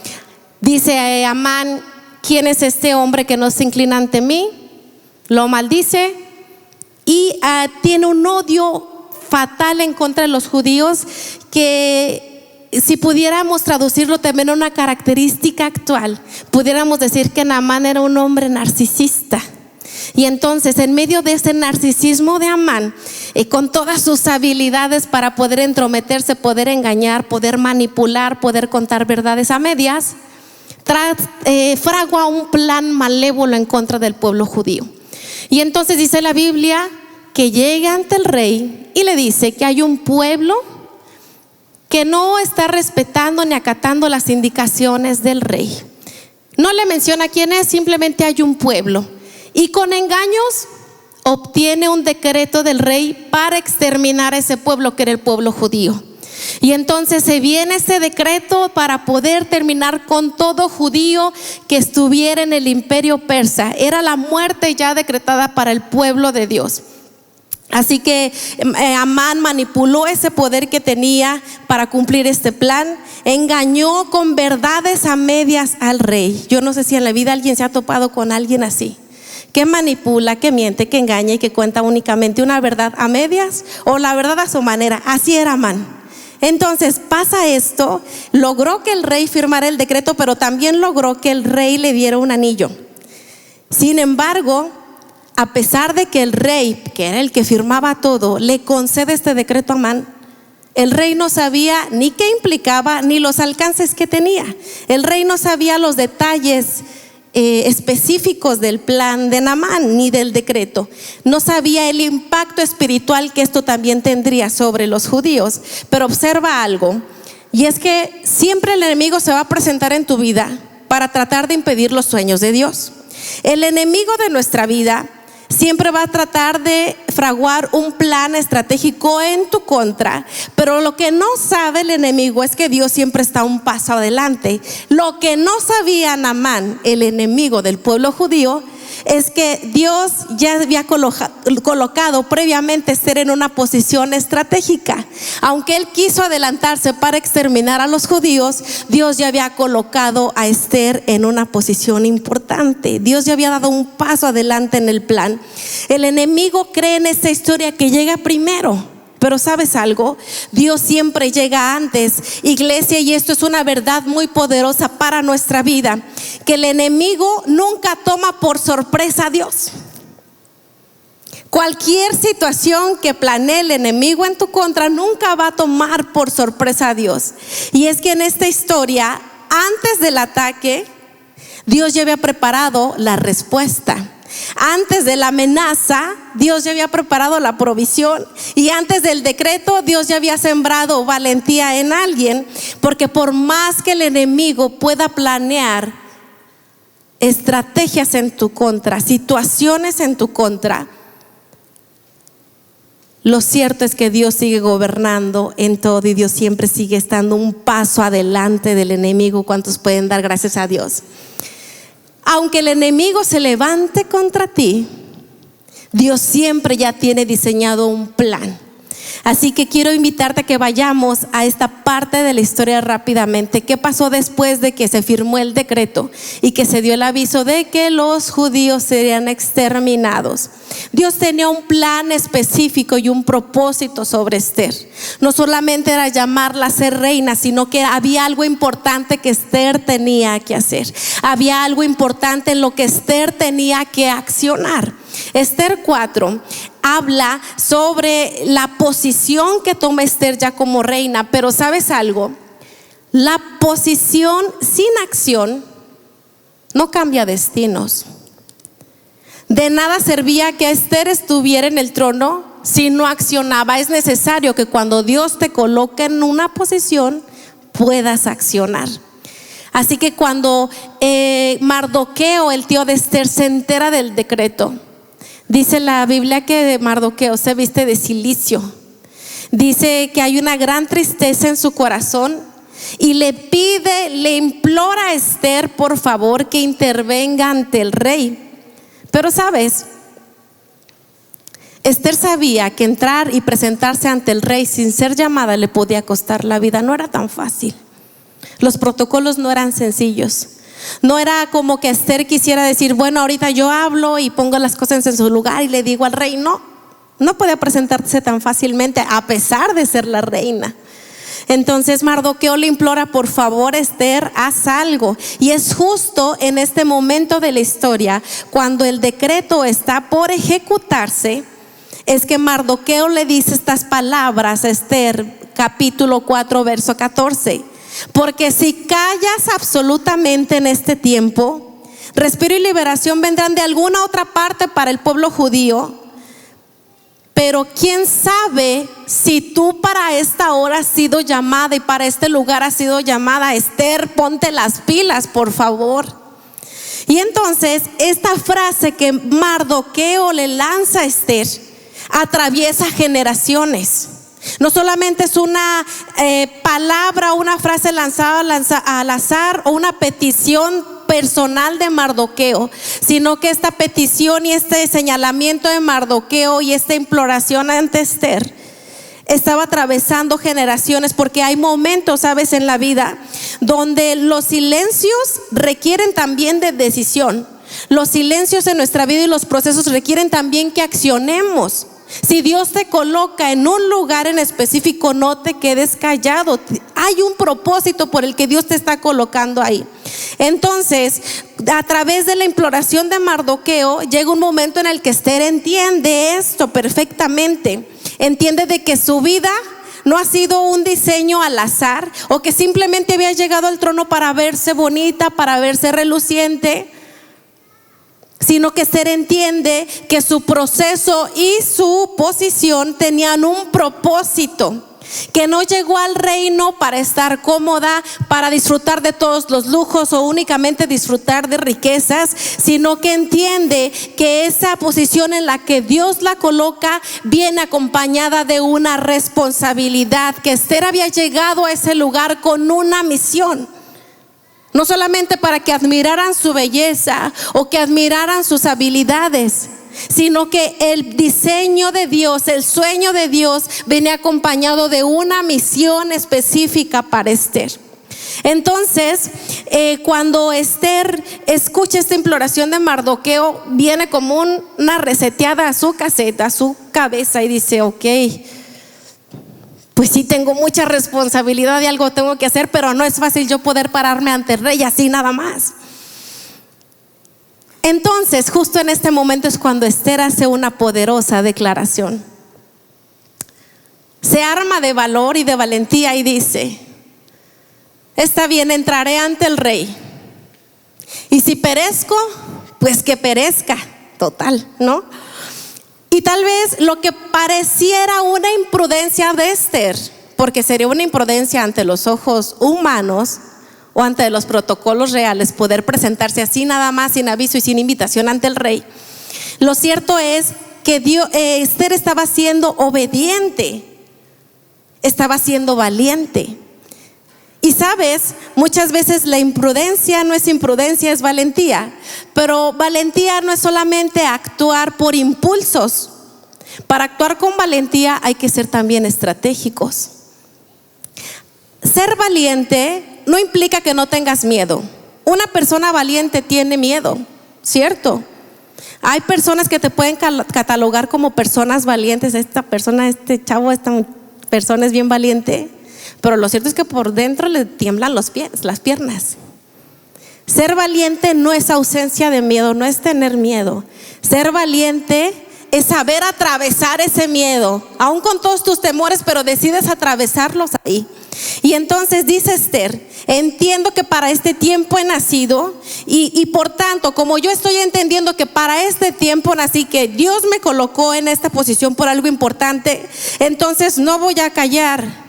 A: dice Amán: ¿quién es este hombre que no se inclina ante mí? Lo maldice y tiene un odio fatal en contra de los judíos, que si pudiéramos traducirlo también a una característica actual, pudiéramos decir que Amán era un hombre narcisista. Y entonces, en medio de ese narcisismo de Amán, con todas sus habilidades para poder entrometerse, poder engañar, poder manipular, poder contar verdades a medias, fragua un plan malévolo en contra del pueblo judío. Y entonces dice la Biblia que llega ante el rey y le dice que hay un pueblo que no está respetando ni acatando las indicaciones del rey. No le menciona quién es, simplemente hay un pueblo. Y con engaños obtiene un decreto del rey para exterminar a ese pueblo, que era el pueblo judío. Y entonces se viene ese decreto para poder terminar con todo judío que estuviera en el imperio persa. Era la muerte ya decretada para el pueblo de Dios. Así que Amán manipuló ese poder que tenía para cumplir este plan. Engañó con verdades a medias al rey. Yo no sé si en la vida alguien se ha topado con alguien así, que manipula, que miente, que engaña y que cuenta únicamente una verdad a medias o la verdad a su manera. Así era Amán. Entonces pasa esto, logró que el rey firmara el decreto, pero también logró que el rey le diera un anillo. Sin embargo, a pesar de que el rey, que era el que firmaba todo, le concede este decreto a Amán, el rey no sabía ni qué implicaba ni los alcances que tenía. El rey no sabía los detalles específicos del plan de Naamán ni del decreto. No sabía el impacto espiritual que esto también tendría sobre los judíos. Pero observa algo, y es que siempre el enemigo se va a presentar en tu vida para tratar de impedir los sueños de Dios. El enemigo de nuestra vida siempre va a tratar de fraguar un plan estratégico en tu contra, pero lo que no sabe el enemigo es que Dios siempre está un paso adelante. Lo que no sabía Naamán, el enemigo del pueblo judío, es que Dios ya había colocado previamente a Esther en una posición estratégica. Aunque él quiso adelantarse para exterminar a los judíos, Dios ya había colocado a Esther en una posición importante. Dios ya había dado un paso adelante en el plan. El enemigo cree en esta historia que llega primero. Pero ¿sabes algo? Dios siempre llega antes, iglesia, y esto es una verdad muy poderosa para nuestra vida, que el enemigo nunca toma por sorpresa a Dios. Cualquier situación que planee el enemigo en tu contra nunca va a tomar por sorpresa a Dios. Y es que en esta historia, antes del ataque, Dios ya había preparado la respuesta. Antes de la amenaza, Dios ya había preparado la provisión. Y antes del decreto, Dios ya había sembrado valentía en alguien. Porque por más que el enemigo pueda planear estrategias en tu contra, situaciones en tu contra, lo cierto es que Dios sigue gobernando en todo y Dios siempre sigue estando un paso adelante del enemigo. ¿Cuántos pueden dar gracias a Dios? Aunque el enemigo se levante contra ti, Dios siempre ya tiene diseñado un plan. Así que quiero invitarte a que vayamos a esta parte de la historia rápidamente. ¿Qué pasó después de que se firmó el decreto y que se dio el aviso de que los judíos serían exterminados? Dios tenía un plan específico y un propósito sobre Esther. No solamente era llamarla a ser reina, sino que había algo importante que Esther tenía que hacer. Había algo importante en lo que Esther tenía que accionar. Esther 4 habla sobre la posición que toma Esther ya como reina, pero ¿sabes algo? La posición sin acción no cambia destinos. De nada servía que Esther estuviera en el trono si no accionaba. Es necesario que cuando Dios te coloque en una posición puedas accionar. Así que cuando Mardoqueo, el tío de Esther, se entera del decreto, dice la Biblia que Mardoqueo se viste de cilicio. Dice que hay una gran tristeza en su corazón y le implora a Esther por favor que intervenga ante el rey. Pero sabes, Esther sabía que entrar y presentarse ante el rey sin ser llamada le podía costar la vida. No era tan fácil. Los protocolos no eran sencillos. No era como que Esther quisiera decir, bueno, ahorita yo hablo y pongo las cosas en su lugar y le digo al rey. No podía presentarse tan fácilmente a pesar de ser la reina. Entonces Mardoqueo le implora, por favor, Esther, haz algo. Y es justo en este momento de la historia, cuando el decreto está por ejecutarse, es que Mardoqueo le dice estas palabras a Esther, capítulo 4, verso 14. Porque si callas absolutamente en este tiempo, respiro y liberación vendrán de alguna otra parte para el pueblo judío. Pero quién sabe si tú para esta hora has sido llamada y para este lugar has sido llamada. Esther, ponte las pilas, por favor. Y entonces esta frase que Mardoqueo le lanza a Esther atraviesa generaciones. No solamente es una palabra, una frase lanzada al azar o una petición personal de Mardoqueo, sino que esta petición y este señalamiento de Mardoqueo y esta imploración ante Esther estaba atravesando generaciones, porque hay momentos, sabes, en la vida donde los silencios requieren también de decisión. Los silencios en nuestra vida y los procesos requieren también que accionemos. Si Dios te coloca en un lugar en específico, no te quedes callado. Hay un propósito por el que Dios te está colocando ahí. Entonces, a través de la imploración de Mardoqueo, llega un momento en el que Esther entiende esto perfectamente. Entiende de que su vida no ha sido un diseño al azar, o que simplemente había llegado al trono para verse bonita, para verse reluciente, sino que Esther entiende que su proceso y su posición tenían un propósito, que no llegó al reino para estar cómoda, para disfrutar de todos los lujos o únicamente disfrutar de riquezas, sino que entiende que esa posición en la que Dios la coloca viene acompañada de una responsabilidad, que Esther había llegado a ese lugar con una misión. No solamente para que admiraran su belleza o que admiraran sus habilidades, sino que el diseño de Dios, el sueño de Dios venía acompañado de una misión específica para Esther. Entonces, cuando Esther escucha esta imploración de Mardoqueo, viene como una reseteada a su caseta, a su cabeza, y dice: ok, pues sí, tengo mucha responsabilidad y algo tengo que hacer, pero no es fácil yo poder pararme ante el rey así nada más. Entonces, justo en este momento es cuando Esther hace una poderosa declaración. Se arma de valor y de valentía y dice: está bien, entraré ante el rey, y si perezco, pues que perezca, total, ¿no? Y tal vez lo que pareciera una imprudencia de Esther, porque sería una imprudencia ante los ojos humanos o ante los protocolos reales, poder presentarse así nada más, sin aviso y sin invitación ante el rey. Lo cierto es que Esther estaba siendo obediente, estaba siendo valiente. Y sabes, muchas veces la imprudencia no es imprudencia, es valentía. Pero valentía no es solamente actuar por impulsos. Para actuar con valentía hay que ser también estratégicos. Ser valiente no implica que no tengas miedo. Una persona valiente tiene miedo, ¿cierto? Hay personas que te pueden catalogar como personas valientes. Esta persona, este chavo, esta persona es bien valiente. Pero lo cierto es que por dentro le tiemblan los pies, las piernas. Ser valiente no es ausencia de miedo, no es tener miedo. Ser valiente es saber atravesar ese miedo, aún con todos tus temores, pero decides atravesarlos ahí. Y entonces dice Esther: entiendo que para este tiempo he nacido, y por tanto, como yo estoy entendiendo que para este tiempo nací, que Dios me colocó en esta posición por algo importante, entonces no voy a callar.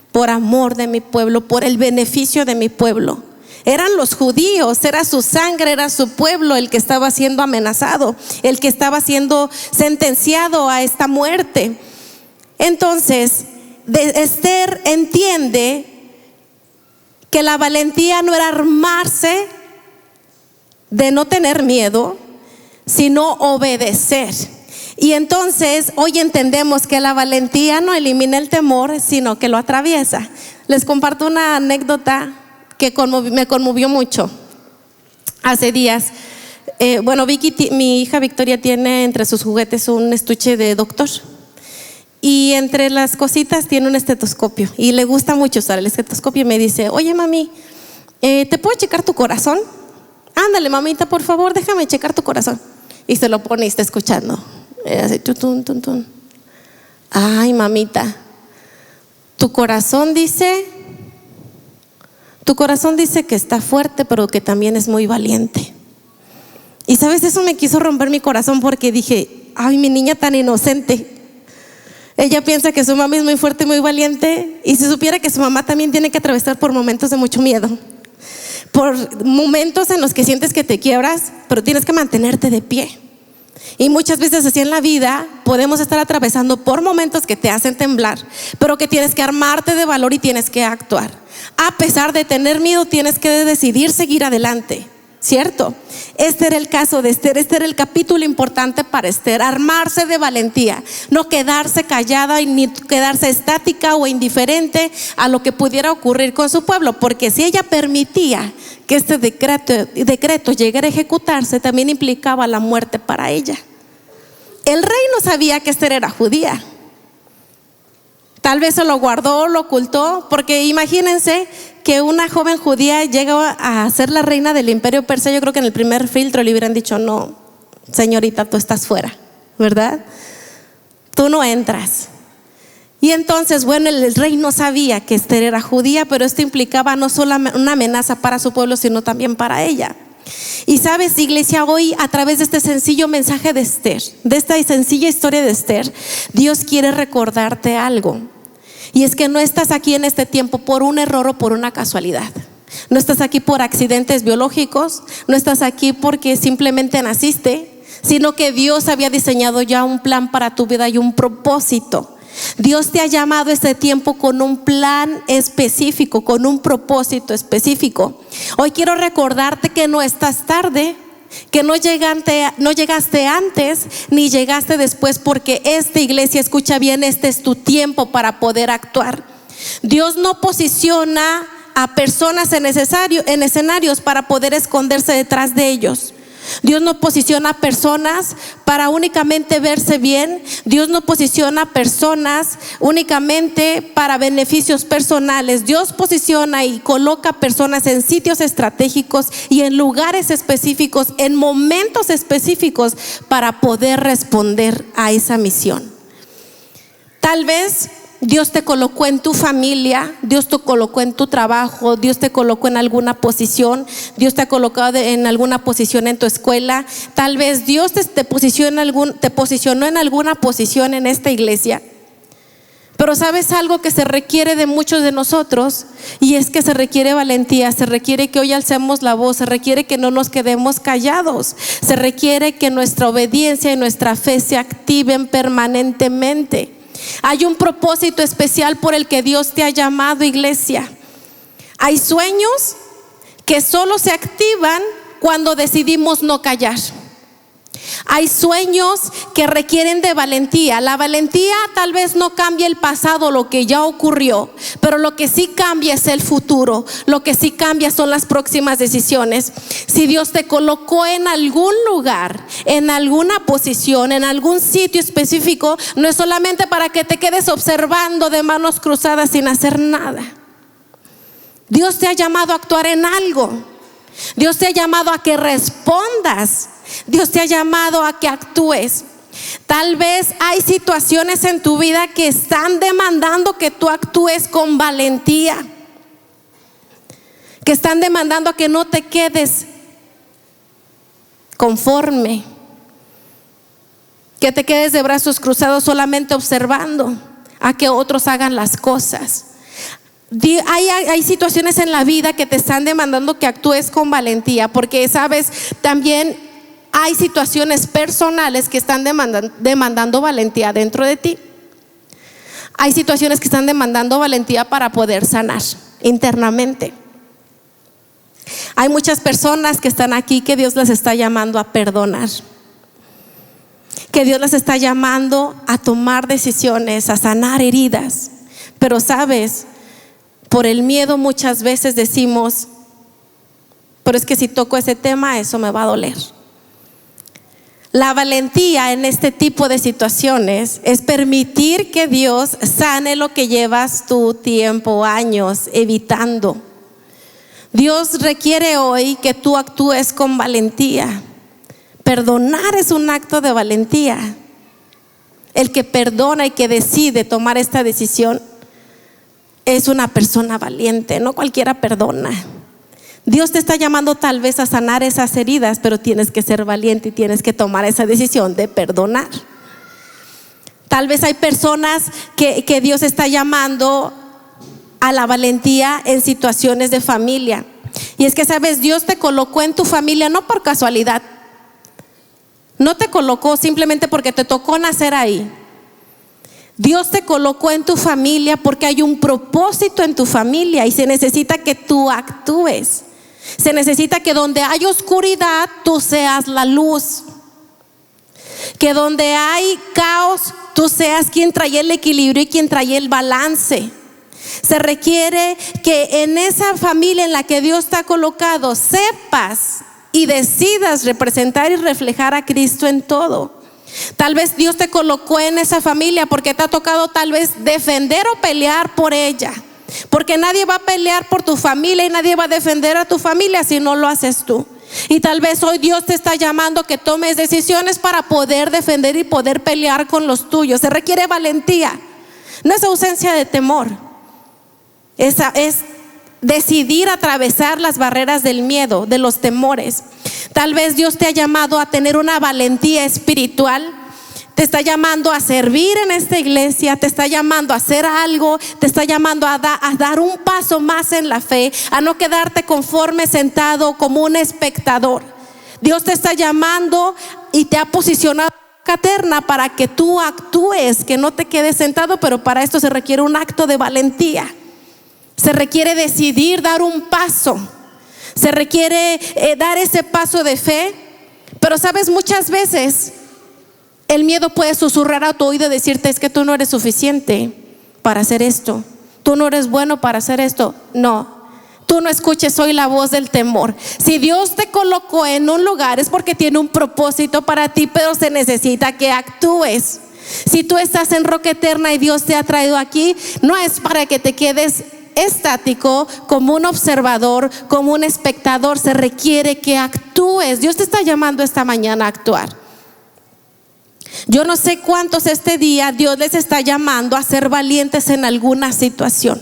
A: Por amor de mi pueblo, por el beneficio de mi pueblo. Eran los judíos, era su sangre, era su pueblo el que estaba siendo amenazado, el que estaba siendo sentenciado a esta muerte. Entonces, Esther entiende que la valentía no era armarse de no tener miedo, sino obedecer. Y entonces hoy entendemos que la valentía no elimina el temor, sino que lo atraviesa. Les comparto una anécdota que me conmovió mucho. Hace días, Vicky, mi hija Victoria, tiene entre sus juguetes un estuche de doctor. Y entre las cositas tiene un estetoscopio. Y le gusta mucho usar el estetoscopio. Y me dice: oye, mami, ¿te puedo checar tu corazón? Ándale, mamita, por favor, déjame checar tu corazón. Y se lo pone y está escuchando. Así, tutun, tutun. Ay, mamita, tu corazón dice que está fuerte, pero que también es muy valiente. Y sabes, eso me quiso romper mi corazón, porque dije: ay, mi niña tan inocente. Ella piensa que su mamá es muy fuerte y muy valiente, y si supiera que su mamá también tiene que atravesar por momentos de mucho miedo, por momentos en los que sientes que te quiebras, pero tienes que mantenerte de pie. Y muchas veces así en la vida podemos estar atravesando por momentos que te hacen temblar, pero que tienes que armarte de valor y tienes que actuar. A pesar de tener miedo, tienes que decidir seguir adelante. ¿cierto? Este era el caso de Esther, este era el capítulo importante para Esther, armarse de valentía, no quedarse callada ni quedarse estática o indiferente a lo que pudiera ocurrir con su pueblo, porque si ella permitía que este decreto llegara a ejecutarse, también implicaba la muerte para ella. El rey no sabía que Esther era judía. Tal vez se lo guardó, lo ocultó, porque imagínense que una joven judía llega a ser la reina del imperio persa. Yo creo que en el primer filtro le hubieran dicho: no, señorita, tú estás fuera, ¿verdad? Tú no entras. Y entonces, bueno, el rey no sabía que Esther era judía, pero esto implicaba no solo una amenaza para su pueblo, sino también para ella. Y sabes, iglesia, hoy a través de este sencillo mensaje de Esther, de esta sencilla historia de Esther, Dios quiere recordarte algo. Y es que no estás aquí en este tiempo por un error o por una casualidad. No estás aquí por accidentes biológicos, no estás aquí porque simplemente naciste, sino que Dios había diseñado ya un plan para tu vida y un propósito. Dios te ha llamado a este tiempo con un plan específico, con un propósito específico. Hoy quiero recordarte que no estás tarde, que no llegaste antes ni llegaste después, porque esta iglesia, escucha bien, este es tu tiempo para poder actuar. Dios no posiciona a personas en escenarios para poder esconderse detrás de ellos. Dios no posiciona a personas para únicamente verse bien. Dios no posiciona a personas únicamente para beneficios personales. Dios posiciona y coloca personas en sitios estratégicos y en lugares específicos, en momentos específicos, para poder responder a esa misión. Tal vez Dios te colocó en tu familia, Dios te colocó en tu trabajo, Dios te colocó en alguna posición, Dios te ha colocado en alguna posición en tu escuela. Tal vez Dios te posicionó en alguna posición en esta iglesia. Pero ¿sabes algo que se requiere de muchos de nosotros? Y es que se requiere valentía, se requiere que hoy alcemos la voz, se requiere que no nos quedemos callados, se requiere que nuestra obediencia y nuestra fe se activen permanentemente. Hay un propósito especial por el que Dios te ha llamado, iglesia. Hay sueños que solo se activan cuando decidimos no callar. Hay sueños que requieren de valentía. La valentía tal vez no cambie el pasado, lo que ya ocurrió, pero lo que sí cambia es el futuro. Lo que sí cambia son las próximas decisiones. Si Dios te colocó en algún lugar, en alguna posición, en algún sitio específico, no es solamente para que te quedes observando de manos cruzadas sin hacer nada. Dios te ha llamado a actuar en algo. Dios te ha llamado a que respondas. Dios te ha llamado a que actúes. Tal vez hay situaciones en tu vida que están demandando que tú actúes con valentía, que están demandando a que no te quedes conforme, que te quedes de brazos cruzados solamente observando a que otros hagan las cosas. Hay situaciones en la vida que te están demandando que actúes con valentía, porque sabes, también hay situaciones personales que están demandando valentía dentro de ti. Hay situaciones que están demandando valentía para poder sanar internamente. Hay muchas personas que están aquí que Dios las está llamando a perdonar, que Dios las está llamando a tomar decisiones, a sanar heridas. Pero sabes, por el miedo muchas veces decimos: pero es que si toco ese tema, eso me va a doler. La valentía en este tipo de situaciones es permitir que Dios sane lo que llevas tu tiempo, años evitando. Dios requiere hoy que tú actúes con valentía. Perdonar es un acto de valentía. El que perdona y que decide tomar esta decisión es una persona valiente. No cualquiera perdona. Dios te está llamando tal vez a sanar esas heridas, pero tienes que ser valiente y tienes que tomar esa decisión de perdonar. Tal vez hay personas que Dios está llamando a la valentía en situaciones de familia. Y es que sabes, Dios te colocó en tu familia no por casualidad. No te colocó simplemente porque te tocó nacer ahí. Dios te colocó en tu familia porque hay un propósito en tu familia y se necesita que tú actúes. Se necesita que donde hay oscuridad, tú seas la luz. Que donde hay caos, tú seas quien trae el equilibrio y quien trae el balance. Se requiere que en esa familia en la que Dios te ha colocado, sepas y decidas representar y reflejar a Cristo en todo. Tal vez Dios te colocó en esa familia porque te ha tocado tal vez defender o pelear por ella. Porque nadie va a pelear por tu familia y nadie va a defender a tu familia si no lo haces tú. Y tal vez hoy Dios te está llamando que tomes decisiones para poder defender y poder pelear con los tuyos. Se requiere valentía, no es ausencia de temor. Es decidir atravesar las barreras del miedo, de los temores. Tal vez Dios te ha llamado a tener una valentía espiritual. Te está llamando a servir en esta iglesia, te está llamando a hacer algo, te está llamando a dar un paso más en la fe, a no quedarte conforme sentado como un espectador. Dios te está llamando y te ha posicionado caterna para que tú actúes, que no te quedes sentado, pero para esto se requiere un acto de valentía. Se requiere decidir dar un paso, se requiere dar ese paso de fe. Pero sabes, muchas veces el miedo puede susurrar a tu oído y decirte: es que tú no eres suficiente para hacer esto, tú no eres bueno para hacer esto. No, tú no escuches hoy la voz del temor. Si Dios te colocó en un lugar es porque tiene un propósito para ti, pero se necesita que actúes. Si tú estás en Roca Eterna y Dios te ha traído aquí, no es para que te quedes estático como un observador, como un espectador. Se requiere que actúes. Dios te está llamando esta mañana a actuar. Yo no sé cuántos este día Dios les está llamando a ser valientes en alguna situación.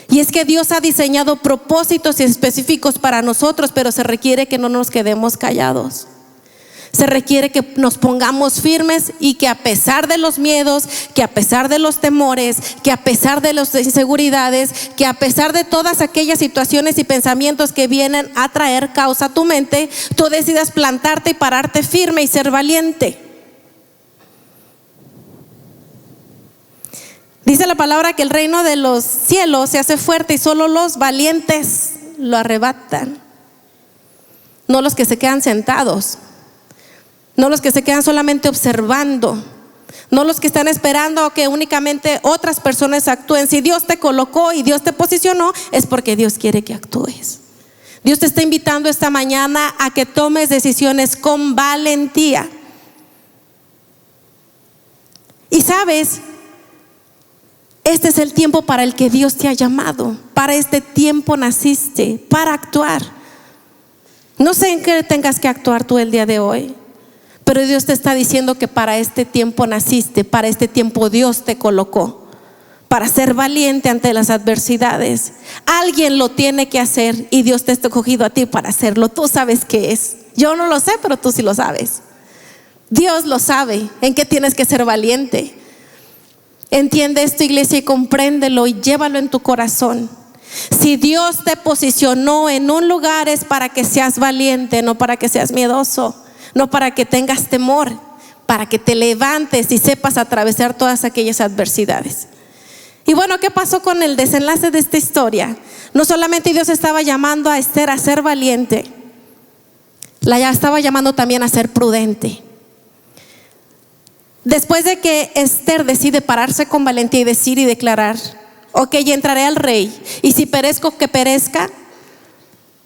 A: Y es que Dios ha diseñado propósitos específicos para nosotros, pero se requiere que no nos quedemos callados. Se requiere que nos pongamos firmes y que a pesar de los miedos, que a pesar de los temores, que a pesar de las inseguridades, que a pesar de todas aquellas situaciones y pensamientos que vienen a traer causa a tu mente, tú decidas plantarte y pararte firme y ser valiente. Dice la palabra que el reino de los cielos se hace fuerte y solo los valientes lo arrebatan. No los que se quedan sentados, no los que se quedan solamente observando, no los que están esperando que únicamente otras personas actúen. Si Dios te colocó y Dios te posicionó, es porque Dios quiere que actúes. Dios te está invitando esta mañana a que tomes decisiones con valentía. Y sabes, este es el tiempo para el que Dios te ha llamado. Para este tiempo naciste, para actuar. No sé en qué tengas que actuar tú el día de hoy, pero Dios te está diciendo que para este tiempo naciste, para este tiempo Dios te colocó, para ser valiente ante las adversidades. Alguien lo tiene que hacer y Dios te ha escogido a ti para hacerlo. Tú sabes qué es. Yo no lo sé, pero tú sí lo sabes. Dios lo sabe en qué tienes que ser valiente. Entiende esto, iglesia, y compréndelo y llévalo en tu corazón. Si Dios te posicionó en un lugar es para que seas valiente, no para que seas miedoso, no para que tengas temor, para que te levantes y sepas atravesar todas aquellas adversidades. Y bueno, ¿qué pasó con el desenlace de esta historia? No solamente Dios estaba llamando a Esther a ser valiente, la estaba llamando también a ser prudente. Después de que Esther decide pararse con valentía y decir y declarar: ok, entraré al rey, y si perezco, que perezca.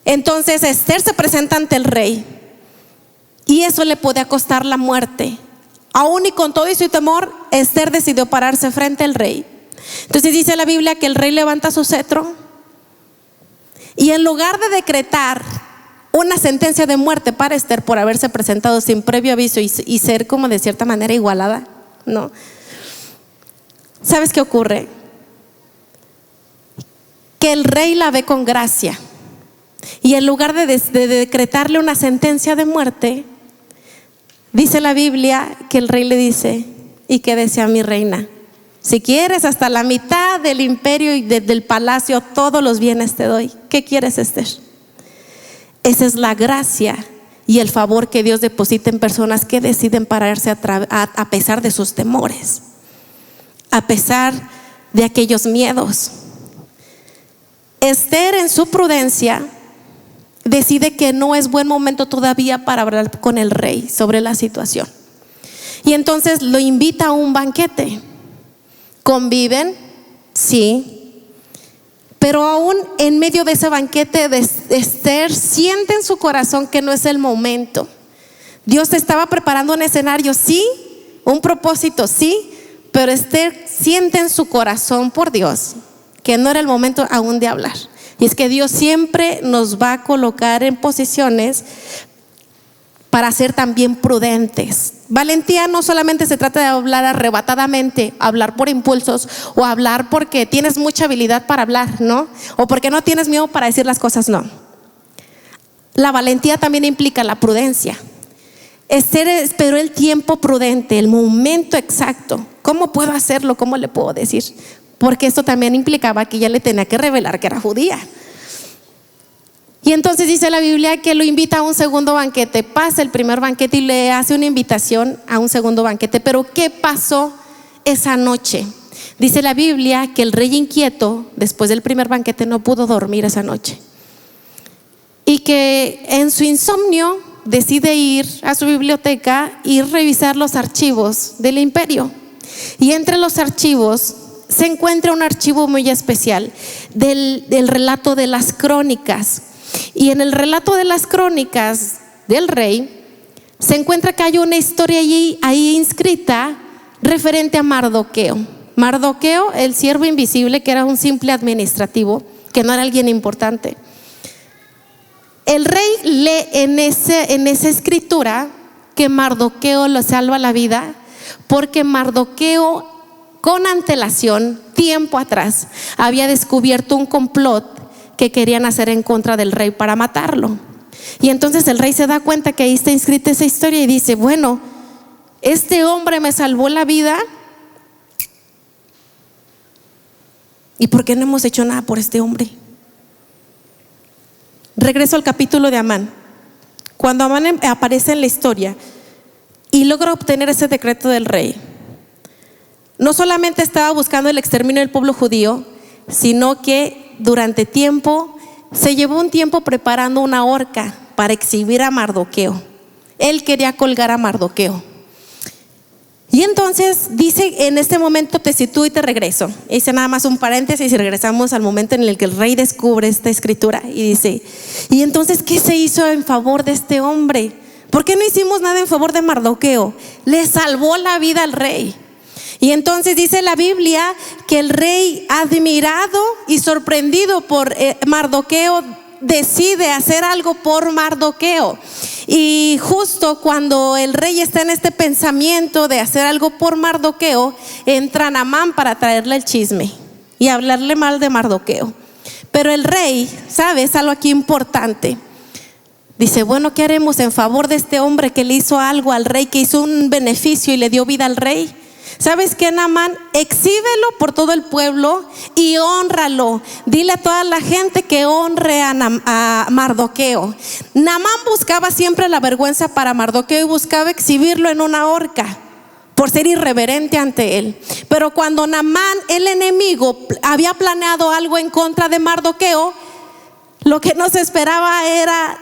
A: Entonces Esther se presenta ante el rey, y eso le podía costar la muerte. Aún y con todo y su temor, Esther decidió pararse frente al rey. Entonces dice la Biblia que el rey levanta su cetro, y en lugar de decretar una sentencia de muerte para Esther por haberse presentado sin previo aviso y ser como de cierta manera igualada, ¿no? ¿Sabes qué ocurre? Que el rey la ve con gracia, y en lugar de decretarle una sentencia de muerte, dice la Biblia que el rey le dice: y que desea mi reina, si quieres hasta la mitad del imperio y del palacio, todos los bienes te doy. ¿Qué quieres, Esther? Esa es la gracia y el favor que Dios deposita en personas que deciden pararse a pesar de sus temores, a pesar de aquellos miedos. Esther, en su prudencia, decide que no es buen momento todavía para hablar con el rey sobre la situación. Y entonces lo invita a un banquete. Conviven, sí, pero aún en medio de ese banquete de Esther siente en su corazón que no es el momento. Dios estaba preparando un escenario, sí, un propósito, sí, pero Esther siente en su corazón por Dios que no era el momento aún de hablar. Y es que Dios siempre nos va a colocar en posiciones para ser también prudentes. Valentía no solamente se trata de hablar arrebatadamente, hablar por impulsos o hablar porque tienes mucha habilidad para hablar, ¿no? O porque no tienes miedo para decir las cosas, no. La valentía también implica la prudencia. Esther esperó el tiempo prudente, el momento exacto. ¿Cómo puedo hacerlo? ¿Cómo le puedo decir? Porque esto también implicaba que ella le tenía que revelar que era judía. Y entonces dice la Biblia que lo invita a un segundo banquete. Pasa el primer banquete y le hace una invitación a un segundo banquete. Pero ¿qué pasó esa noche? Dice la Biblia que el rey inquieto, después del primer banquete, no pudo dormir esa noche. Y que en su insomnio decide ir a su biblioteca y revisar los archivos del imperio. Y entre los archivos se encuentra un archivo muy especial del relato de las crónicas. Y en el relato de las crónicas del rey se encuentra que hay una historia ahí inscrita referente a Mardoqueo. Mardoqueo, el siervo invisible, que era un simple administrativo, que no era alguien importante. El rey lee en esa escritura que Mardoqueo le salva la vida, porque Mardoqueo, con antelación, tiempo atrás, había descubierto un complot que querían hacer en contra del rey para matarlo. Y entonces el rey se da cuenta que ahí está inscrita esa historia y dice: bueno, este hombre me salvó la vida, ¿y por qué no hemos hecho nada por este hombre? Regreso al capítulo de Amán. Cuando Amán aparece en la historia y logra obtener ese decreto del rey, no solamente estaba buscando el exterminio del pueblo judío, sino que durante tiempo se llevó un tiempo preparando una horca para exhibir a Mardoqueo. Él quería colgar a Mardoqueo. Y entonces dice, en este momento te sitúo y te regreso. Hice nada más un paréntesis y regresamos al momento en el que el rey descubre esta escritura y dice: y entonces, ¿qué se hizo en favor de este hombre? ¿Por qué no hicimos nada en favor de Mardoqueo? Le salvó la vida al rey. Y entonces dice la Biblia que el rey, admirado y sorprendido por Mardoqueo, decide hacer algo por Mardoqueo. Y justo cuando el rey está en este pensamiento de hacer algo por Mardoqueo, entra Naamán para traerle el chisme y hablarle mal de Mardoqueo. Pero el rey, ¿sabes? Algo aquí importante. Dice: bueno, ¿qué haremos en favor de este hombre que le hizo algo al rey, que hizo un beneficio y le dio vida al rey? ¿Sabes qué, Naamán? Exhíbelo por todo el pueblo y hónralo. Dile a toda la gente que honre a Mardoqueo. Naamán buscaba siempre la vergüenza para Mardoqueo y buscaba exhibirlo en una horca por ser irreverente ante él. Pero cuando Naamán, el enemigo, había planeado algo en contra de Mardoqueo, lo que no se esperaba era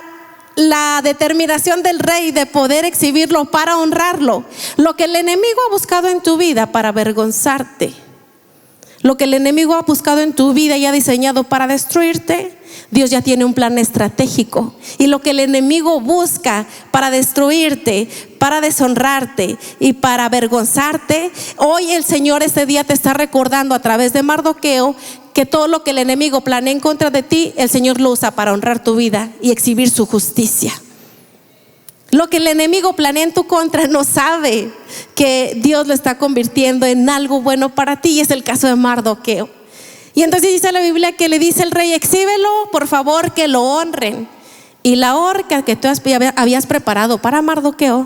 A: la determinación del rey de poder exhibirlo para honrarlo. Lo que el enemigo ha buscado en tu vida para avergonzarte, lo que el enemigo ha buscado en tu vida y ha diseñado para destruirte, Dios ya tiene un plan estratégico. Y lo que el enemigo busca para destruirte, para deshonrarte y para avergonzarte, hoy el Señor este día te está recordando a través de Mardoqueo que todo lo que el enemigo planea en contra de ti, el Señor lo usa para honrar tu vida y exhibir su justicia. Lo que el enemigo planea en tu contra, no sabe que Dios lo está convirtiendo en algo bueno para ti, y es el caso de Mardoqueo. Y entonces dice la Biblia que le dice el rey: exhíbelo, por favor, que lo honren. Y la horca que tú habías preparado para Mardoqueo,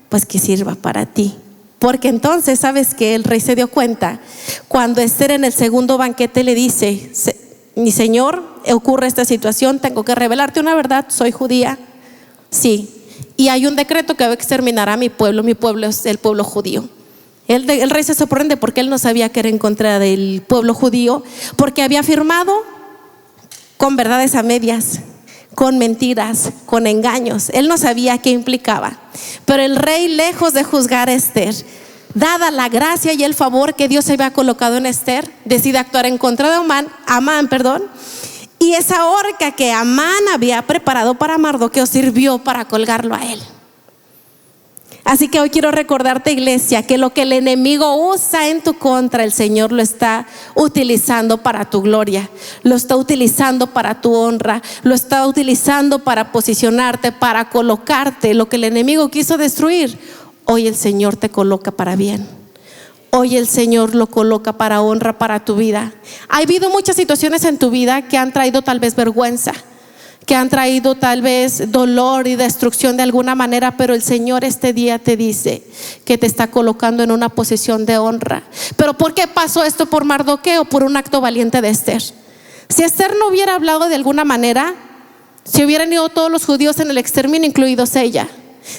A: pues que sirva para ti. Porque entonces, ¿sabes qué? El rey se dio cuenta cuando Esther en el segundo banquete le dice: mi señor, ocurre esta situación, tengo que revelarte una verdad, soy judía, sí, y hay un decreto que va a exterminar a mi pueblo es el pueblo judío. El rey se sorprende porque él no sabía que era en contra del pueblo judío, porque había firmado con verdades a medias, con mentiras, con engaños. Él no sabía qué implicaba. Pero el rey, lejos de juzgar a Esther, dada la gracia y el favor que Dios había colocado en Esther, decide actuar en contra de Amán. Y esa horca que Amán había preparado para Mardoqueo sirvió para colgarlo a él. Así que hoy quiero recordarte, iglesia, que lo que el enemigo usa en tu contra, el Señor lo está utilizando para tu gloria, lo está utilizando para tu honra, lo está utilizando para posicionarte, para colocarte. Lo que el enemigo quiso destruir, hoy el Señor te coloca para bien. Hoy el Señor lo coloca para honra, para tu vida. Ha habido muchas situaciones en tu vida que han traído tal vez vergüenza, que han traído tal vez dolor y destrucción de alguna manera, pero el Señor este día te dice que te está colocando en una posición de honra. Pero ¿por qué pasó esto por Mardoqueo? Por un acto valiente de Esther. Si Esther no hubiera hablado de alguna manera, se hubieran ido todos los judíos en el exterminio, incluidos ella.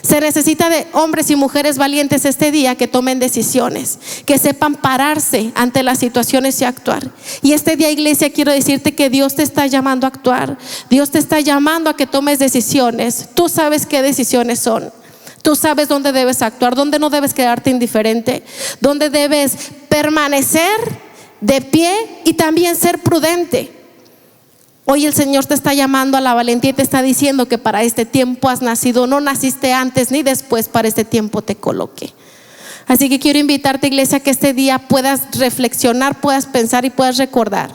A: Se necesita de hombres y mujeres valientes este día que tomen decisiones, que sepan pararse ante las situaciones y actuar. Y este día, iglesia, quiero decirte que Dios te está llamando a actuar. Dios te está llamando a que tomes decisiones. Tú sabes qué decisiones son. Tú sabes dónde debes actuar, dónde no debes quedarte indiferente, dónde debes permanecer de pie y también ser prudente. Hoy el Señor te está llamando a la valentía y te está diciendo que para este tiempo has nacido. No naciste antes ni después, para este tiempo te coloqué. Así que quiero invitarte, iglesia, que este día puedas reflexionar, puedas pensar y puedas recordar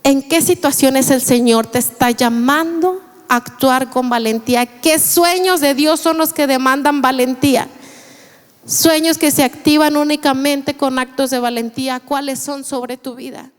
A: en qué situaciones el Señor te está llamando a actuar con valentía. ¿Qué sueños de Dios son los que demandan valentía? Sueños que se activan únicamente con actos de valentía. ¿Cuáles son sobre tu vida?